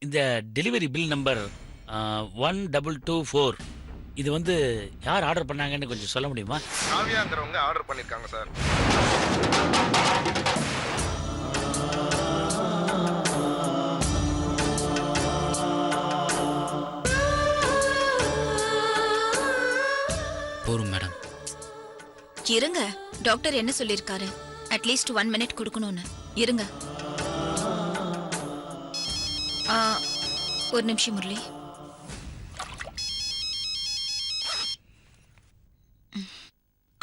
இந்த delivery bill number 1224 இது வந்து யார் ஆர்டர் பண்ணாங்கன்னு கொஞ்சம் சொல்ல முடியுமா? காவியாங்கிறவங்க ஆர்டர் பண்ணிருக்காங்க சார். போரும் மேடம். இருங்க, டாக்டர் என்ன சொல்லிருக்காரு? அட்லீஸ்ட் 1 மினிட் கொடுக்கணும்னு. இருங்க. ஒரு நிமிஷம் முரளி.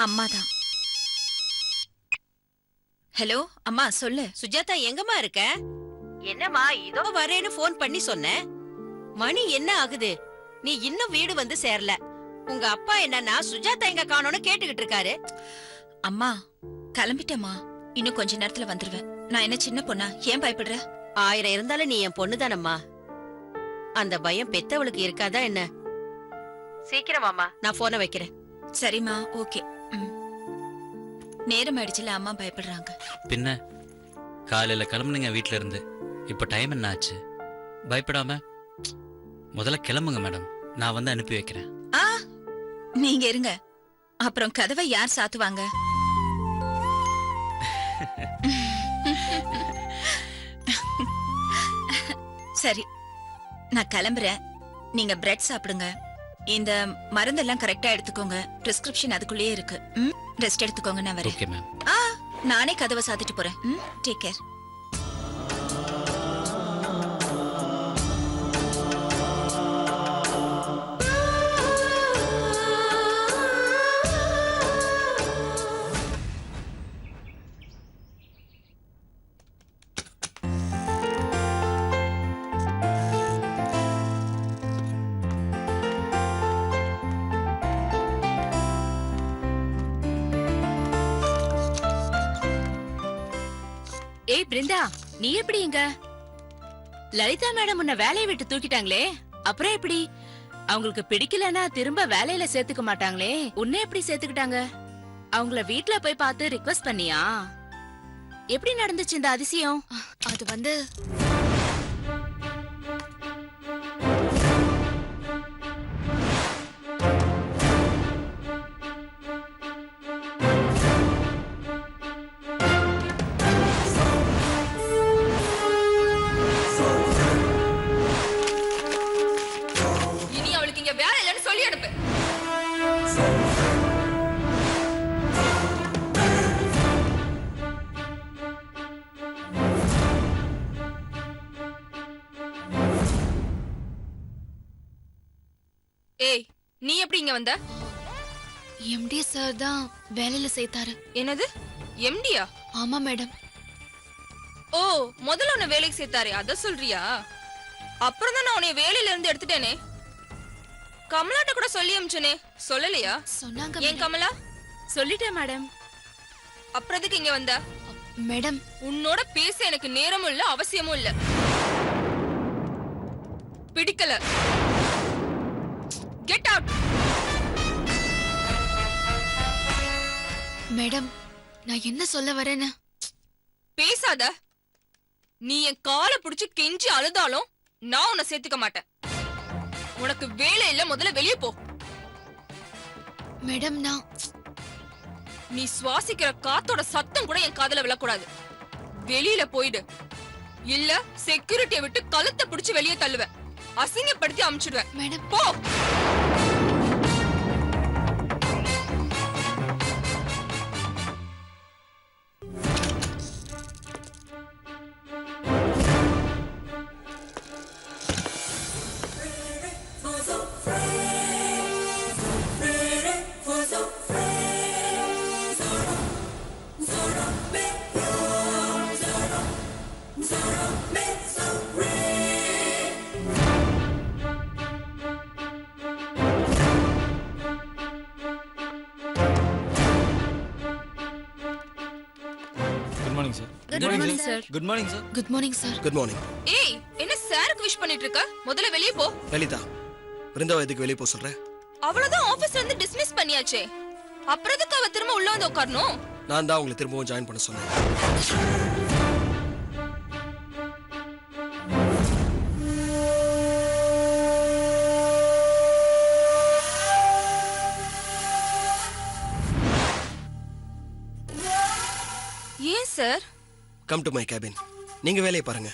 அம்மாதான். ஹலோ அம்மா, சொல்லு. சுஜாதா, எங்கம்மா இருக்க? என்னம்மா இதோ வரேன்னு போன் பண்ணி சொன்னேன். மணி என்ன ஆகுது? நீ இன்னும் வீடு வந்து சேரல. உங்க அப்பா என்னன்னா சுஜாதா எங்க காணோன்னு கேட்டுக்கிட்டு இருக்காரு. அம்மா கிளம்பிட்டேம்மா, இன்னும் கொஞ்ச நேரத்துல வந்துருவேன். நான் என்ன சின்ன பொண்ணா? ஏன் பயப்படுற? 1000 இருந்தாலும் நீ என் பொண்ணுதானம்மா. அந்த பயம் பெத்தவளுக்கு இருக்காதா என்ன? சீக்கிரமாமா, நான் போனை வைக்கிறேன். சரிம்மா, ஓகே. நேரம் ஆயிடுச்சுல, அம்மா பயப்படுறாங்க. பின்ன காலையில கிளம்புனீங்க வீட்ல இருந்து, இப்ப டைம் என்ன ஆச்சு? பயப்படாம முதல்ல கிளம்புங்க மேடம், நான் வந்து அனுப்பி வைக்கிறேன். நீங்க இருங்க, அப்புறம் கதவை யார் சாத்துவாங்க? சரி, நான் கிளம்புறேன். நீங்க பிரெட் சாப்பிடுங்க. இந்த மருந்தெல்லாம் கரெக்டா எடுத்துக்கோங்க. பிரிஸ்கிரிப்ஷன் அதுக்குள்ளேயே இருக்கு. ரெஸ்ட் எடுத்துக்கோங்க, நான் வரேன். Okay ma'am. நானே கதவை சாத்திட்டு போறேன். Take care. ஏய் பிருந்தா, நீ எப்படி இங்க? லலிதா மேடம் உன்னை வேலையை விட்டு தூக்கிட்டாங்களே, அப்புறம் எப்படி? அவங்களுக்கு பிடிக்கலன்னா திரும்ப வேலையில சேர்த்துக்க மாட்டாங்களே, உன்னை எப்படி சேர்த்துக்கிட்டாங்க? அவங்கள வீட்ல போய் பார்த்து ரிக்வெஸ்ட் பண்ணியா? எப்படி நடந்துச்சு இந்த அதிசயம்? அது வந்து ஏய், நீ எப்படி இங்க வந்த? எம்டி சார் தான் வேலையில சேர்த்தாரு. என்னது, எம்டியா? ஆமா மேடம். ஓ, முதல்ல உன்னை வேலைக்கு சேர்த்தாரே, அத சொல்றியா? அப்புறம் தான் நான் உன்னை வேலையில இருந்து எடுத்துட்டேனே. கமலாட்ட கூட சொல்லி அமிச்சனே, சொல்லலையா? சொன்னாங்க. ஏன் கமலா? சொல்லிட்டேன் மேடம். அப்புறம் எதுக்கு இங்க வந்த? மேடம், உன்னோட பேச எனக்கு நேரமும் இல்ல, அவசியமும் இல்ல. பிடிக்கல. Get out. மேடம், நான் என்ன சொல்ல வரேன்னு பேசாத. நீ என் காலை பிடிச்சு கெஞ்சி அழுதாலும் நான் உன்னை சேர்த்துக்க மாட்டேன். உனக்கு வேலை இல்ல, முதல்ல வெளியே போ. மேடம், நான் நீ சுவாசிக்கிற காத்தோட சத்தம் கூட என் காதுல விழக்கூடாது. வெளியில போயிடு, இல்ல செக்யூரிட்டியை விட்டு கழுத்தை பிடிச்சு வெளியே தள்ளுவேன். அசிங்கப்படுத்தி அமுச்சிடுவேன். மேடம், போ. Good morning sir. Good morning sir. Good morning sir. Good morning sir. Good morning. ஏய், என்ன சாருக்கு விஷ் பண்ணிட்டு இருக்க? முதல்ல வெளியே போ. லலிதா, பிருந்தாவை எதுக்கு வெளியே போக சொல்ற? அவ்வளவுதான், ஆபீஸ்ல இருந்து டிஸ்மிஸ் பண்ணியாச்சே. அப்புறம் எதுக்கு அவ திரும்ப உள்ள வந்து உட்காரணும்? நான் தான் உங்களை திரும்பவும் ஜாயின் பண்ண சொன்னேன். ஏன் sir? Come to my cabin. நீங்க வேலையை பாருங்க.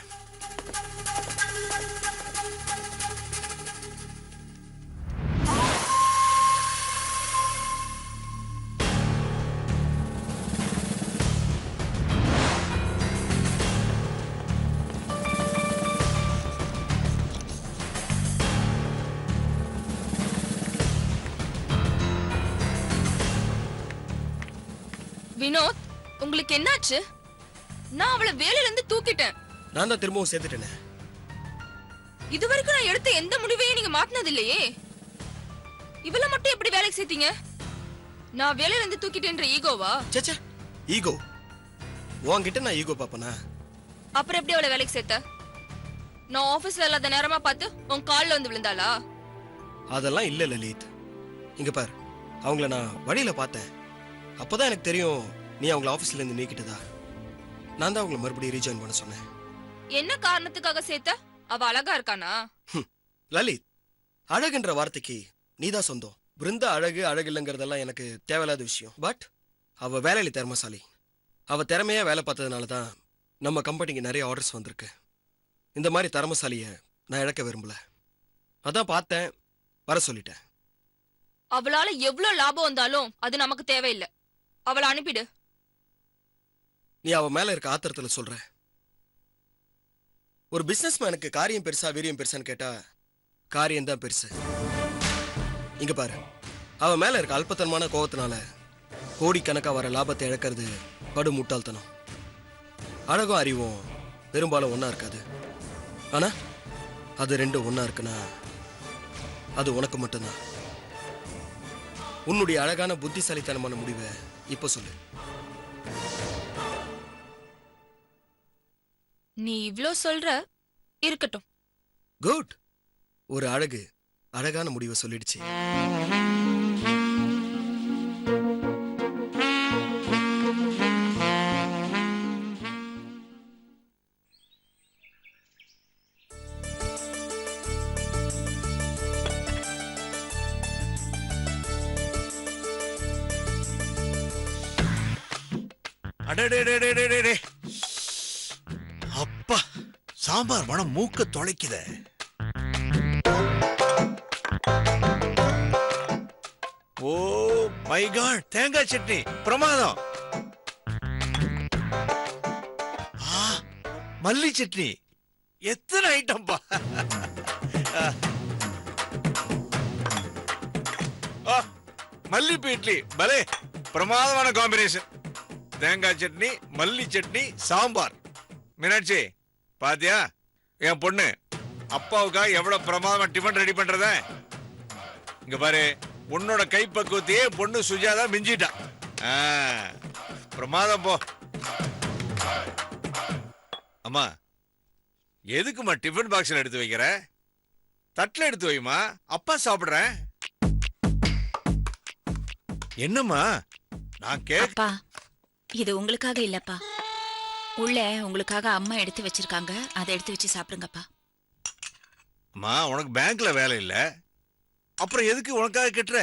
வினோத், உங்களுக்கு என்னாச்சு? நான் அவளை வேலையில இருந்து தூக்கிட்டேன். நான் தான் திரும்பவும் சேர்த்துட்டேனே. இதுவரைக்கும் நான் எடுத்த எந்த முடிவையும் நீங்க மாத்தினது இல்லையே. இவளை மட்டும் எப்படி வேலைக்கு சேர்த்தீங்க? நான் வேலையில இருந்து தூக்கிட்டேன்ற ஈகோவா? சேச்சே, ஈகோ? உன்கிட்ட நான் ஈகோ பாப்பனா? அப்புறம் எப்படி அவளை வேலைக்கு சேர்த்த? நான் ஆபீஸ்ல இல்லாத நேரமா பார்த்து உன் கால்ல வந்து விழுந்தாளா? அதெல்லாம் இல்ல லலித். இங்க பார், அவங்கள நான் வழியில பார்த்தேன். அப்பதான் எனக்கு தெரியும் நீ அவங்கள ஆபீஸ்ல இருந்து நீக்கிட்டதா. நான் தான் அவங்கள மறுபடியும் ரீஜாயின் பண்ண சொன்னேன். என்ன காரணத்துக்காக சேர்த்த? அவ அழகா இருக்கானா? லலித், அழகுன்ற வார்த்தைக்கு நீதான் சொந்தம். பிருந்தா அழகு அழகில்லைங்கிறதெல்லாம் எனக்கு தேவையில்லாத விஷயம். பட் அவ வேலையில திறமைசாலி. அவ திறமையா வேலை பார்த்ததுனால தான் நம்ம கம்பெனிக்கு நிறைய ஆர்டர்ஸ் வந்திருக்கு. இந்த மாதிரி திறமைசாலிய நான் இழக்க விரும்பல. அதான் பார்த்தேன், வர சொல்லிட்டேன். அவளால எவ்வளவு லாபம் வந்தாலும் அது நமக்கு தேவையில்லை. அவளை அனுப்பிடு. நீ அவ மேல இருக்க ஆத்திரத்துல சொல்ற. ஒரு பிசினஸ் மேனுக்கு காரியம் பெருசா வீரியம் பெருசான்னு கேட்டா காரியம் தான் பெருசு. இங்க பாரு, அவ மேல இருக்க அல்பத்தனமான கோபத்தினால கோடிக்கணக்கா வர லாபத்தை இழக்கிறது படு முட்டாள்தனம். அழகும் அறிவும் பெரும்பாலும் ஒன்னா இருக்காது. ஆனா அது ரெண்டும் ஒன்னா இருக்குன்னா அது உனக்கு மட்டும்தான். உன்னுடைய அழகான புத்திசாலித்தனமான முடிவை இப்ப சொல்லு. நீ இவ்ளோ சொல்ற, இருக்கட்டும். குட். ஒரு அழகு அழகான முடிவை சொல்லிடுச்சு. அடடே, அப்பா, சாம்பார் மனம் மூக்க தொலைக்குதே. ஓ மை காட், தேங்காய் சட்னி பிரமாதம். மல்லி சட்னி, எத்தனை ஐட்டம்பா. மல்லிப்பூ இட்லி பலே, பிரமாதமான காம்பினேஷன். தேங்காய் சட்னி, மல்லி சட்னி, சாம்பார். மீனாட்சி பாத்தியா, என் பொண்ணு அப்பாவுக்காக எவ்வளவு பிரமாதமா டிஃபன் ரெடி பண்றத. இங்க பாரு, உன்னோட கைப்பக்குவத்தையே பொண்ணு சுஜாதா மிஞ்சிட்டா. பிரமாதம் போ. அம்மா, எதுக்குமா டிஃபன் பாக்ஸ்ல எடுத்து வைக்கிற? தட்டுல எடுத்து வைமா, அப்பா சாப்பிடுறேன். என்னம்மா நான் அப்பா, இது உங்களுக்காக இல்லப்பா. உள்ள உங்களுக்காக அம்மா எடுத்து வச்சிருக்காங்க, அதை எடுத்து வச்சு சாப்பிடுங்கப்பா. அம்மா, உனக்கு பேங்க்ல வேலை இல்ல, அப்புறம் எதுக்கு உனக்காக கெட்டுற?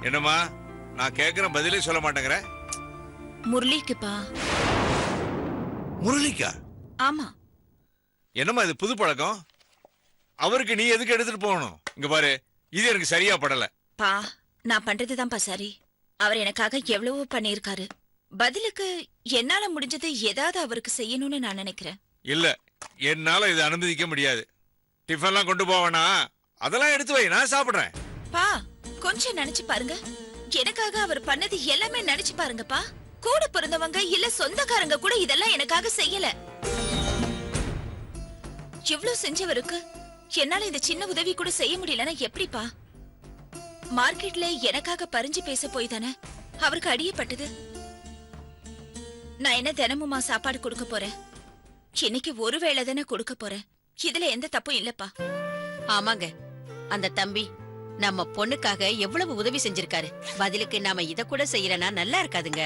என்னம்மா நான் கேக்குற பதிலே சொல்ல மாட்டேங்கிற? முரளிக்குப்பா. முரளிக்கா? ஆமா. என்னம்மா இது புது பழக்கம்? அவருக்கு நீ எதுக்கு எடுத்துட்டு போகணும்? இங்க பாரு, இது எனக்கு சரியா படல. பா, நான் பண்றதுதான்ப்பா சரி. அவர் எனக்காக எவ்வளவோ பண்ணியிருக்காரு. பதிலுக்கு என்னால முடிஞ்சது ஏதாவது அவருக்கு செய்யணும்னு நான் நினைக்கிறேன். இல்ல, என்னால இதை அனுமதிக்க முடியாது. டிஃபன்லாம் கொண்டு போவேனா? அதெல்லாம் எடுத்து வை, நான் சாப்பிடுறேன். பா, கொஞ்சம் நினைச்சு பாருங்க. எனக்காக அவர் பண்ணது எல்லாமே நினைச்சு பாருங்கப்பா. கூட பிறந்தவங்க இல்ல சொந்தக்காரங்க கூட இதெல்லாம் எனக்காக செய்யல. எவ்வளவு செஞ்சவருக்கு என்னால இந்த சின்ன உதவி கூட செய்ய முடியலன்னா எப்படிப்பா? மார்க்கெட்ல எனக்காக பறிஞ்சு பேச போய் தானே அவருக்கு அடியப்பட்டது. நான் என்ன தினமுமா சாப்பாடு கொடுக்க போறேன்? இன்னைக்கு ஒருவேளை தானே கொடுக்க போறேன். இதுல எந்த தப்பும் இல்லப்பா. ஆமாங்க, அந்த தம்பி நம்ம பொண்ணுக்காக எவ்வளவு உதவி செஞ்சிருக்காரு. பதிலுக்கு நாம இத கூட செய்யறனா நல்லா இருக்காதுங்க.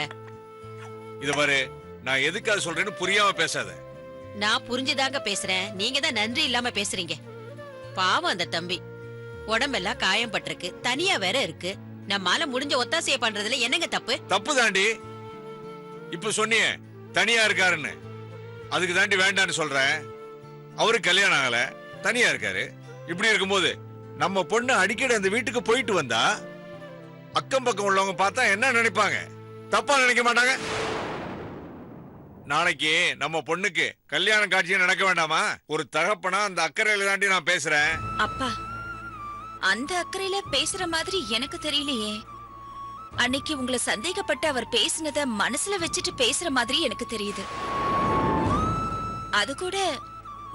இத பாரு, நான் எதுக்காக சொல்றேன்னு புரியாம பேசாத. நான் புரிஞ்சுதாங்க பேசுறேன், நீங்க தான் நன்றி இல்லாம பேசுறீங்க. பாவம் அந்த தம்பி, உடம்பெல்லாம் காயம் பட்டிருக்கு, தனியா வேற இருக்கு. நம்மால முடிஞ்ச ஒத்தாசைய பண்றதுல என்னங்க தப்பு? தப்பு தாண்டி. இப்ப சொன்னியே தனியா இருக்காருன்னு, அதுக்கு தாண்டி வேண்டான்னு சொல்றேன். அவரு கல்யாணம் ஆகல, தனியா இருக்காரு. இப்படி இருக்கும்போது நம்ம பொண்ணு அடிக்கடி அந்த வீட்டுக்கு போயிட்டு வந்தா அக்கம் பக்கம் உள்ளவங்க பார்த்தா என்ன நினைப்பாங்க? தப்பா நினைக்க மாட்டாங்க? நாளைக்கு நம்ம பொண்ணுக்கு கல்யாண காட்சியும் நடக்க வேண்டாமா? ஒரு தகப்பனா அந்த அக்கறையில தாண்டி நான் பேசுறேன். அப்பா, அந்த அக்கறையில பேசுற மாதிரி எனக்கு தெரியலையே. அன்னைக்கு உங்களை சந்தேகப்பட்டு அவர் பேசினத மனசுல வச்சுட்டு பேசுற மாதிரி எனக்கு தெரியுது. அது கூட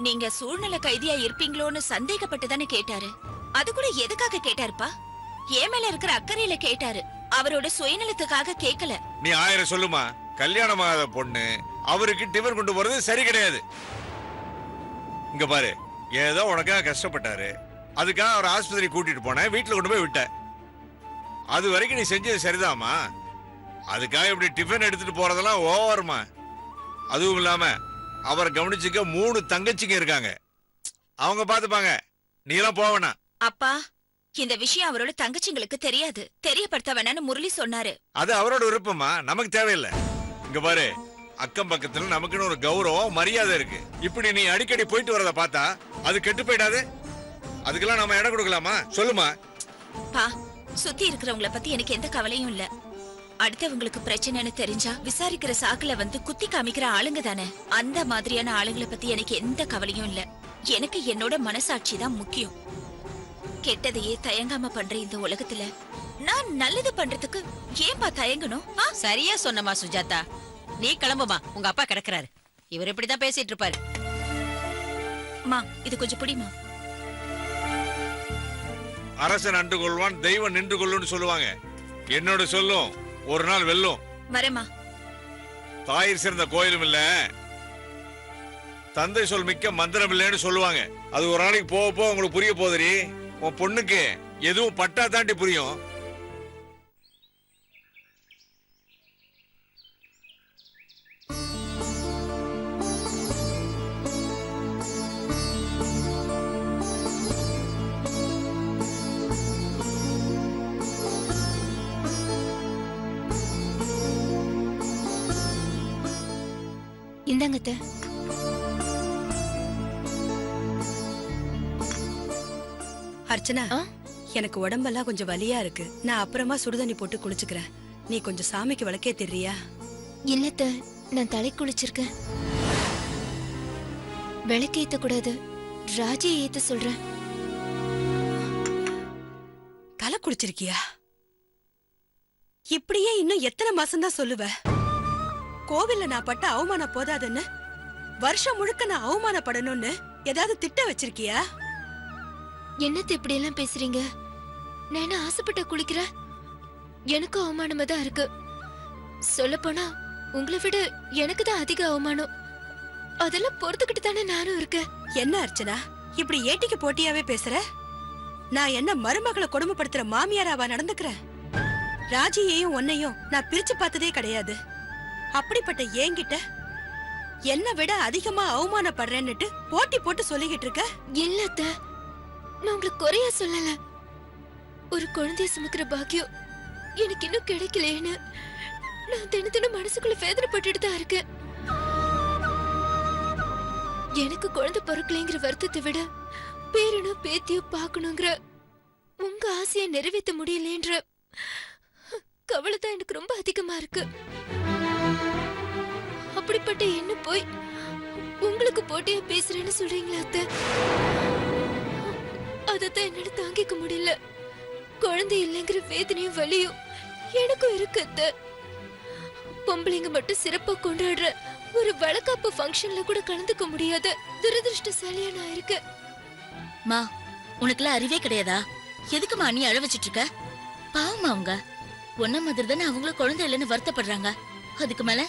நீங்க சூழ்நிலை கைதியா இருப்பீங்களோன்னு சந்தேகப்பட்டு தானே கேட்டாரு. அது கூட எதுக்காக கேட்டாருப்பா? ஏன் மேல இருக்கிற அக்கறையில கேட்டாரு, அவரோட சுயநலத்துக்காக கேட்கல. நீ 1000 சொல்லுமா, கல்யாணமாகாத பொண்ணு அவருக்கு டிஃபன் கொண்டு போறது சரி கிடையாது. இங்க பாரு, ஏதோ உனக்காக கஷ்டப்பட்டாரு, அதுக்காக அவர் ஆஸ்பத்திரி கூட்டிட்டு போன, வீட்டுல கொண்டு போய் விட்ட. அது வரைக்கும் நீ செஞ்சது சரிதாமா. அதுக்காக இப்படி டிஃபன் எடுத்துட்டு போறதெல்லாம் ஓவர்மா. அதுவும் இல்லாம அவரை கவனிச்சுக்க 3 தங்கச்சிங்க இருக்காங்க, அவங்க பாத்துப்பாங்க. நீ எல்லாம் போவனா? அப்பா, இந்த விஷயம் அவரோட தங்கச்சிங்களுக்கு தெரியாது, தெரியப்படுத்த வேணான்னு முரளி சொன்னாரு. அது அவரோட விருப்பமா, நமக்கு தேவையில்லை. இங்க பாரு, அக்கம் பக்கத்துல நமக்குன்னு ஒரு கௌரவம் மரியாதை இருக்கு. இப்படி நீ அடிக்கடி போயிட்டு வரத பார்த்தா அது கெட்டு போயிடாது? அதுக்கெல்லாம் நம்ம இடம் கொடுக்கலாமா? சொல்லுமா. பா, சுத்தி இருக்கிறவங்கள பத்தி எனக்கு எந்த கவலையும் இல்ல. அடுத்தவங்களுக்கு பிரச்சனைன்னு தெரிஞ்சா விசாரிக்கிற சாக்குல வந்து குத்தி காமிக்கிற ஆளுங்க தானே. அந்த மாதிரியான ஆளுங்களை பத்தி எனக்கு எந்த கவலையும் இல்ல. எனக்கு என்னோட மனசாட்சி தான் முக்கியம். கெட்டதையே தயங்காம பண்ற இந்த உலகத்துல நான் நல்லது பண்றதுக்கு ஏன்பா தயங்கணும்? சரியா சொன்னமா சுஜாதா. நீ கிளம்புமா, உங்க அப்பா கிடக்குறாரு. இவர் இப்படிதான் பேசிட்டு இருப்பாரு. மா, இது கொஞ்சம் பிடிமா. அரசன் அன்று கொள்வான், தெய்வம் நின்று கொள்ளுன்னு சொல்லுவாங்க. என்னோட சொல்லும் ஒரு நாள் வெல்லும். வரேம்மா. தாயிர் சிறந்த கோயிலும் இல்ல, தந்தை சொல் மிக்க மந்திரம் இல்லைன்னு சொல்லுவாங்க. அது ஒரு நாளைக்கு போக போக உங்களுக்கு புரிய போதுரி. உன் பொண்ணுக்கு எதுவும் பட்டா தாண்டி புரியும். இந்தாங்க அத்தை. அர்ச்சனா, எனக்கு உடம்பெல்லாம் கொஞ்சம் வலியா இருக்கு. நான் அப்புறமா சுடுதண்ணி போட்டு குளிச்சுக்கிறேன். நீ கொஞ்சம் சாமிக்கு விளக்கே தெரியா? இல்லத்த, நான் தலை குளிச்சிருக்கேன். விளக்கு ஏத்த கூடாது, ராஜியை ஏத்த சொல்றேன். தலை குளிச்சிருக்கியா? இப்படியே இன்னும் எத்தனை மாசம் தான் சொல்லுவ? கோவில்ல நான் பட்ட அவமானம் போதாதுன்னு வருஷம் முழுக்க நான் அவமானப்படணும்னு ஏதாவது திட்ட வச்சிருக்கியா? என்னத்த இப்படி எல்லாம் பேசுறீங்க? நான் என்ன ஆசைப்பட்ட குளிக்கிறேன்? எனக்கு அவமானமா தான் இருக்கு. சொல்ல போனா உங்களை விட எனக்கு தான் அதிக அவமானம். அதெல்லாம் பொறுத்துக்கிட்டு தானே நானும் இருக்கேன். என்ன அர்ச்சனா, இப்படி ஏட்டிக்கு போட்டியாவே பேசுற? நான் என்ன மருமகளை கொடுமைப்படுத்துற மாமியாராவா நடந்துக்கிறேன்? ராஜியையும் உன்னையும் நான் பிரிச்சு பார்த்ததே கிடையாது. அப்படிப்பட்ட ஏங்கிட்ட என்ன விட அதிகமா அவமானப்படுறேன்னுட்டு போட்டி போட்டு சொல்லிக்கிட்டு இருக்க. இல்லத்த, நான் உங்களுக்கு குறையா சொல்லல. ஒரு குழந்தைய சுமக்கிற பாக்கியம் எனக்கு இன்னும் கிடைக்கலன்னு நான் தினம் மனசுக்குள்ள வேதனைப்பட்டுட்டு தான் இருக்கேன். எனக்கு குழந்தை பிறக்கலைங்கிற வருத்தத்தை விட பேரனோ பேத்தியோ பார்க்கணுங்கிற உங்க ஆசையை நிறைவேற்ற முடியலன்ற கவலை தான் எனக்கு ரொம்ப அதிகமா இருக்கு. அப்படிப்பட்ட என்ன போய் உங்களுக்கு போட்டியா பேசுறேன்னு சொல்றீங்களா அத்தை? அதத்தான் என்னால தாங்கிக்க முடியல. குழந்தை இல்லைங்கிற வேதனையும் வலியும் எனக்கும் இருக்கு அத்தை. பொம்பளைங்க மட்டும் சிறப்பா கொண்டாடுற ஒரு வளக்காப்பு ஃபங்க்ஷன்ல கூட கலந்துக்க முடியாத துரதிருஷ்டசாலியா நான் இருக்கேன். மா, உனக்குலாம் அறிவே கிடையாதா? எதுக்குமா நீ அழ வச்சிட்டு இருக்க? பாவமா அவங்க ஒன்ன மாதிரி தானே அவங்களும் குழந்தை இல்லைன்னு வருத்தப்படுறாங்க. அதுக்கு மேல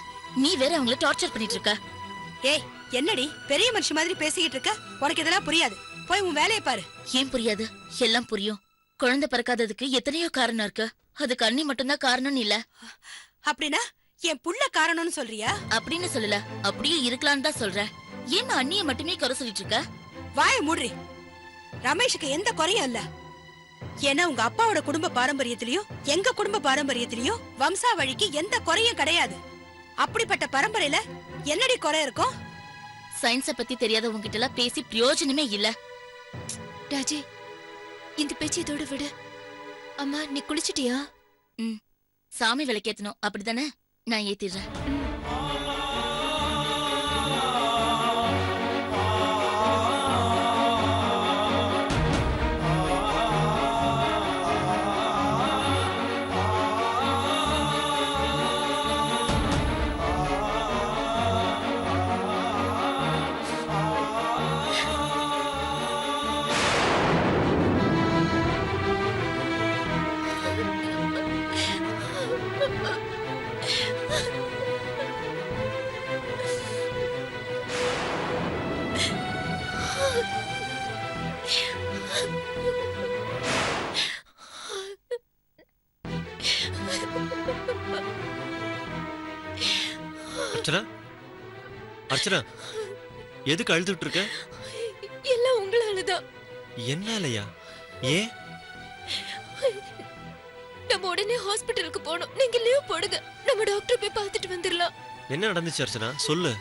நீ வேற அவங்கள டார்ச்சர் பண்ணிட்டு இருக்க. ஏய், என்னடி பெரிய மனுஷி மாதிரி பேசிக்கிட்டு இருக்க? உனக்கு இதெல்லாம் புரியாது. போய் உன் வேலையை பாரு. ஏன் புரியாது? எல்லாம் புரியும். குழந்தை பிறக்காததுக்கு எத்தனையோ காரணம் இருக்கு. அதுக்கு அண்ணி மட்டும்தான் காரணம் இல்ல. அப்படின்னா என் புள்ள காரணம்னு சொல்றியா? அப்படின்னு சொல்லல, அப்படியே இருக்கலான்னு தான் சொல்ற. ஏமா அண்ணிய மட்டுமே குறை சொல்லிட்டு இருக்க? வாய மூடுறி. ரமேஷுக்கு எந்த குறையும் இல்ல. ஏன்னா உங்க அப்பாவோட குடும்ப பாரம்பரியத்திலயும் எங்க குடும்ப பாரம்பரியத்திலயும் வம்சாவழிக்கு எந்த குறையும் கிடையாது. அப்படிப்பட்ட பரம்பரையில என்னடி குறை இருக்கும்? சயின்ஸ பத்தி தெரியாத உங்ககிட்ட எல்லாம் பேசி பிரயோஜனமே இல்ல. ராஜி, இந்த பேச்சு இதோட விடு. அம்மா, நீ குளிச்சிட்டியா? சாமி விளக்கேத்தணும் அப்படிதானே? நான் ஏத்திடுறேன். அர்ச்சனா, அர்ச்சனா, எதுக்கு அழுதுட்டு இருக்க? எல்லாம் உங்களாலதான். என்னாலயா? ஏன்? நம்ம உடனே ஹாஸ்பிட்டலுக்கு போகணும். நீங்க லீவ் போடுங்க, நம்ம டாக்டர் போய் பார்த்துட்டு வந்துடலாம். என்ன நடந்துச்சு அர்ச்சனா? சொல்லு.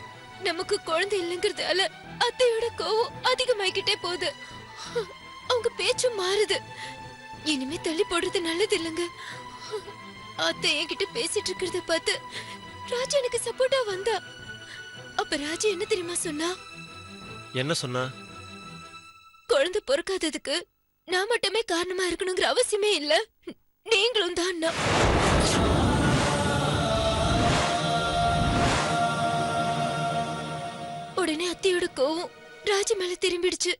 நமக்கு குழந்தை இல்லைங்கிறதால அத்தையோட கோவம் அதிகமாயிக்கிட்டே போகுது. அவங்க பேச்சும் மாறுது. இனிமே தள்ளி போடுறது நல்லது இல்லைங்க. அத்தை என்கிட்ட பேசிட்டு இருக்கிறத பார்த்து ராஜா எனக்கு சப்போர்ட்டா வந்தா. அப்ப ராஜா என்ன தெரியுமா சொன்னா? என்ன சொன்னா? குழந்தை பொறுக்காததுக்கு நான் மட்டுமே காரணமா இருக்கணுங்கிற அவசியமே இல்ல, நீங்களும் தான். உடனே அத்தையோட கோவம் ராஜி மேல திரும்பிடுச்சு.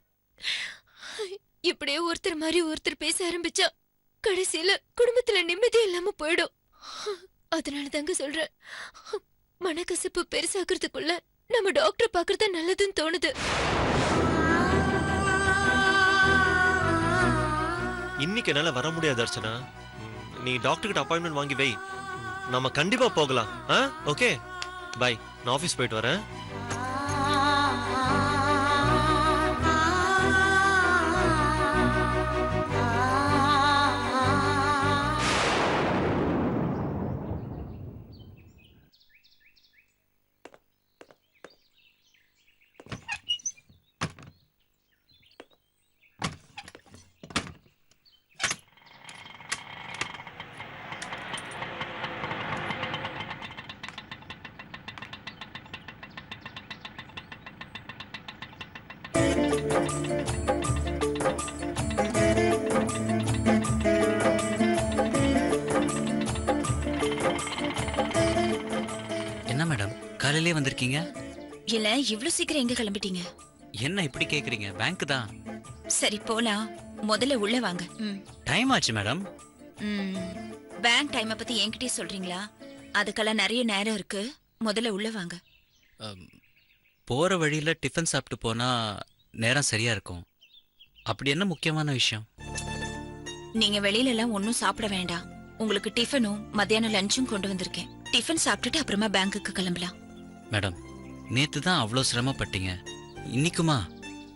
இப்படியே ஒருத்தர் மாதிரி ஒருத்தர் பேச ஆரம்பிச்சா கடைசியில குடும்பத்துல நிம்மதி இல்லாம போயிடும். அதனால தாங்க சொல்றேன், மனக்கசப்பு பெருசாக்குறதுக்குள்ள நம்ம டாக்டர் பாக்குறது நல்லதுன்னு தோணுது. இன்னைக்கு என்னால வர முடியாது அர்ச்சனா. நீ டாக்டர் கிட்ட அப்பாயின்மெண்ட் வாங்கி வை. நம்ம கண்டிப்பா போகலாம். Okay, by. நான் ஆபீஸ் போயிட்டு வரேன். என்ன மேடம் காலையிலே வந்திருக்கீங்க? இல்ல, இவ்ளோ சீக்கிரம் எங்க கிளம்பிட்டீங்க? என்ன இப்படி கேக்குறீங்க? பேங்க் தான். சரி போலாம், முதல்ல உள்ள வாங்க. டைம் ஆச்சு மேடம். பேங்க் டைமை பத்தி என்கிட்டயே சொல்றீங்களா? அதுக்கெல்லாம் நிறைய நேரம் இருக்கு, முதல்ல உள்ள வாங்க. போற வழியில டிஃபன் சாப்பிட்டு போனா நேரம் சரியா இருக்கும். அப்படி என்ன முக்கியமான விஷயம்? நீங்க வெளியில எல்லாம் ஒன்னும் சாப்பிட வேண்டாம். உங்களுக்கு டிஃபனும் மத்தியானம் லஞ்சும் கொண்டு வந்திருக்கேன். டிஃபன் சாப்பிட்டுட்டு அப்புறமா பேங்க்குக்கு கிளம்பலாம். மேடம், நேத்து தான் அவ்வளோ சிரமப்பட்டீங்க, இன்னைக்குமா?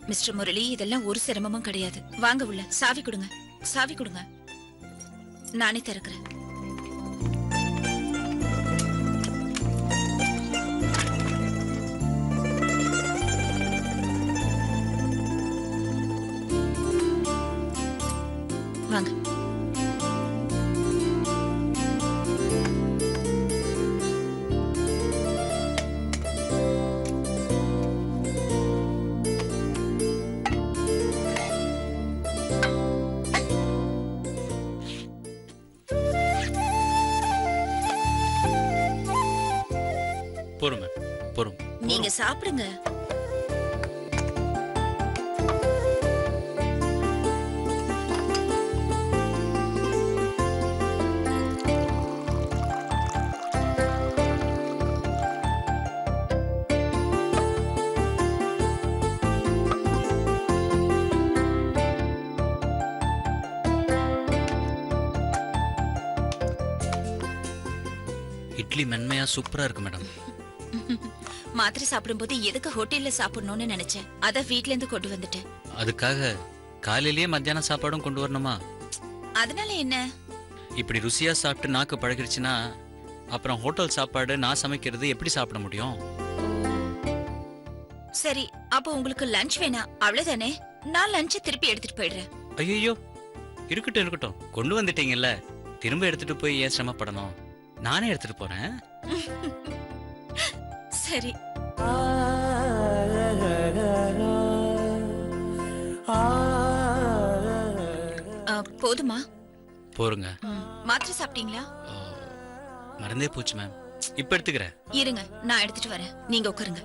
மிஸ்டர் முரளி, இதெல்லாம் ஒரு சிரமமும் கிடையாது. வாங்க உள்ள. சாவி கொடுங்க, சாவி கொடுங்க, நானே திறக்கிறேன். வாங்க. பொறுமை, பொறுமை. நீங்க சாப்பிடுங்க. இட்லி மென்மையா சூப்பரா இருக்கு மேடம். மாத்திரை சாப்பிடும்போது எதுக்கு ஹோட்டல்ல சாப்பிடணும்னு நினைச்சேன், அத வீட்ல இருந்து கொண்டு வந்துட்டேன். அதுக்காக காலையிலேயே மத்தியானம் சாப்பாடும் கொண்டு வரணுமா? அதனால என்ன? இப்படி ருசியா சாப்பிட்டு நாக்கு பழகிருச்சுன்னா அப்புறம் ஹோட்டல் சாப்பாடு நான் சமைக்கிறது எப்படி சாப்பிட முடியும்? சரி, அப்போ உங்களுக்கு லஞ்ச் வேணாம் அவ்வளவுதானே? நான் லஞ்ச் திருப்பி எடுத்துட்டு போயிடுறேன். ஐயோ, இருக்கட்டும் இருக்கட்டும், கொண்டு வந்துட்டீங்கல்ல, திரும்ப எடுத்துட்டு போய் ஏன் சிரமப்படணும்? நானே எடுத்துட்டு போறேன். சரி. போதுமா? போருங்க. மாத்திரை சாப்பிட்டீங்களா? மறந்தே போச்சு மேம், இப்ப எடுத்துக்கிறேன். இருங்க, நான் எடுத்துட்டு வரேன், நீங்க உட்காருங்க.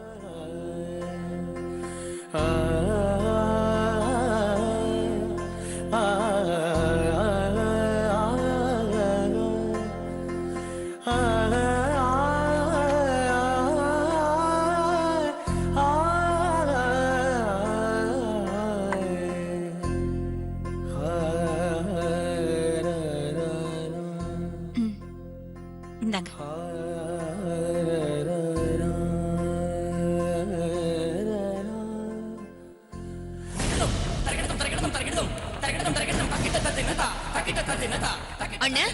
இந்தாங்க. அண்ணா